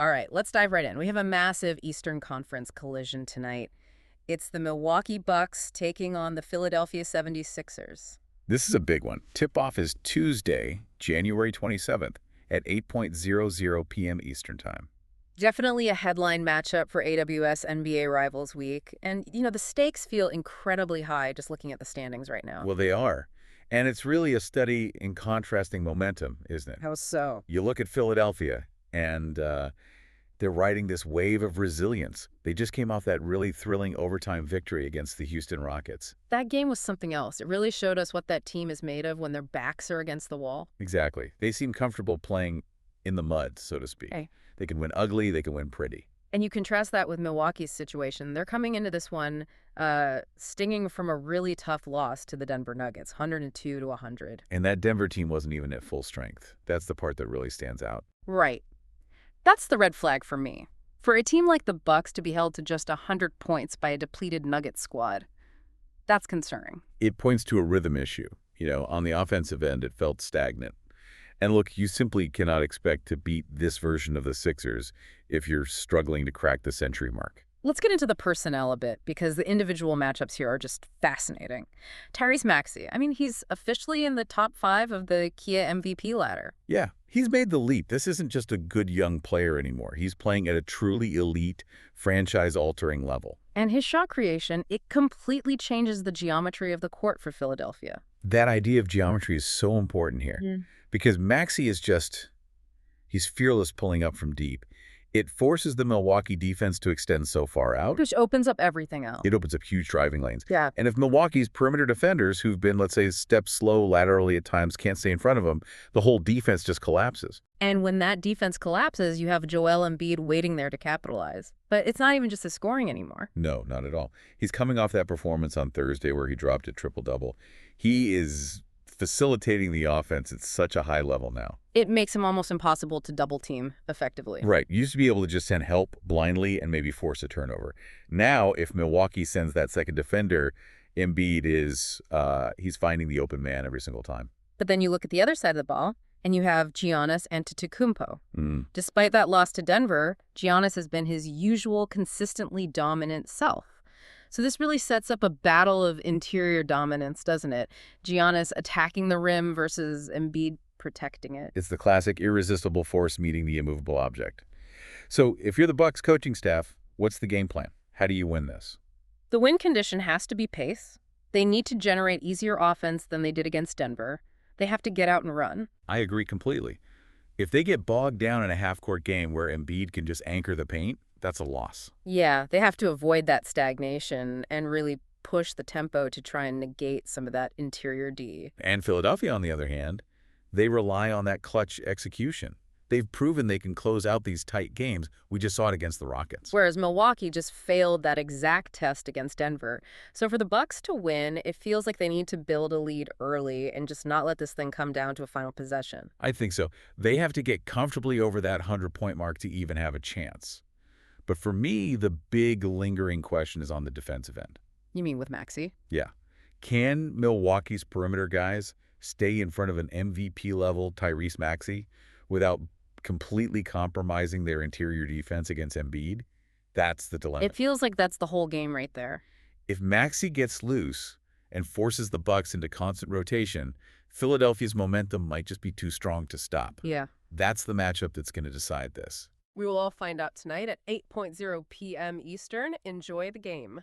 All right, let's dive right in. We have a massive Eastern Conference collision tonight. It's the Milwaukee Bucks taking on the Philadelphia 76ers. This is a big one. Tip-off is Tuesday, January 27th at 8:00 p.m. Eastern Time. Definitely a headline matchup for AWS NBA Rivals Week. And, the stakes feel incredibly high just looking at the standings right now. Well, they are. And it's really a study in contrasting momentum, isn't it? How so? You look at Philadelphia, and they're riding this wave of resilience. They just came off that really thrilling overtime victory against the Houston Rockets. That game was something else. It really showed us what that team is made of when their backs are against the wall. Exactly. They seem comfortable playing in the mud, so to speak. Okay. They can win ugly, they can win pretty. And you contrast that with Milwaukee's situation. They're coming into this one stinging from a really tough loss to the Denver Nuggets, 102-100. And that Denver team wasn't even at full strength. That's the part that really stands out. Right. That's the red flag for me. For a team like the Bucks to be held to just 100 points by a depleted Nuggets squad, that's concerning. It points to a rhythm issue. On the offensive end, it felt stagnant. And look, you simply cannot expect to beat this version of the Sixers if you're struggling to crack the century mark. Let's get into the personnel a bit, because the individual matchups here are just fascinating. Tyrese Maxey, he's officially in the top 5 of the Kia MVP ladder. Yeah, he's made the leap. This isn't just a good young player anymore. He's playing at a truly elite, franchise-altering level. And his shot creation, it completely changes the geometry of the court for Philadelphia. That idea of geometry is so important here. Because Maxey is he's fearless pulling up from deep. It forces the Milwaukee defense to extend so far out. Which opens up everything else. It opens up huge driving lanes. Yeah. And if Milwaukee's perimeter defenders, who've been, let's say, step slow laterally at times, can't stay in front of them, the whole defense just collapses. And when that defense collapses, you have Joel Embiid waiting there to capitalize. But it's not even just the scoring anymore. No, not at all. He's coming off that performance on Thursday where he dropped a triple-double. He is facilitating the offense at such a high level now. It makes him almost impossible to double team effectively. Right. You used to be able to just send help blindly and maybe force a turnover. Now, if Milwaukee sends that second defender, Embiid he's finding the open man every single time. But then you look at the other side of the ball, and you have Giannis Antetokounmpo. Despite that loss to Denver, Giannis has been his usual consistently dominant self. So this really sets up a battle of interior dominance, doesn't it? Giannis attacking the rim versus Embiid protecting it. It's the classic irresistible force meeting the immovable object. So if you're the Bucks coaching staff, what's the game plan? How do you win this? The win condition has to be pace. They need to generate easier offense than they did against Denver. They have to get out and run. I agree completely. If they get bogged down in a half-court game where Embiid can just anchor the paint, that's a loss. Yeah, they have to avoid that stagnation and really push the tempo to try and negate some of that interior D. And Philadelphia, on the other hand, they rely on that clutch execution. They've proven they can close out these tight games. We just saw it against the Rockets. Whereas Milwaukee just failed that exact test against Denver. So for the Bucks to win, it feels like they need to build a lead early and just not let this thing come down to a final possession. I think so. They have to get comfortably over that 100-point mark to even have a chance. But for me, the big lingering question is on the defensive end. You mean with Maxey? Yeah. Can Milwaukee's perimeter guys stay in front of an MVP-level Tyrese Maxey without completely compromising their interior defense against Embiid? That's the dilemma. It feels like that's the whole game right there. If Maxey gets loose and forces the Bucks into constant rotation, Philadelphia's momentum might just be too strong to stop. Yeah. That's the matchup that's going to decide this. We will all find out tonight at 8:00 p.m. Eastern. Enjoy the game.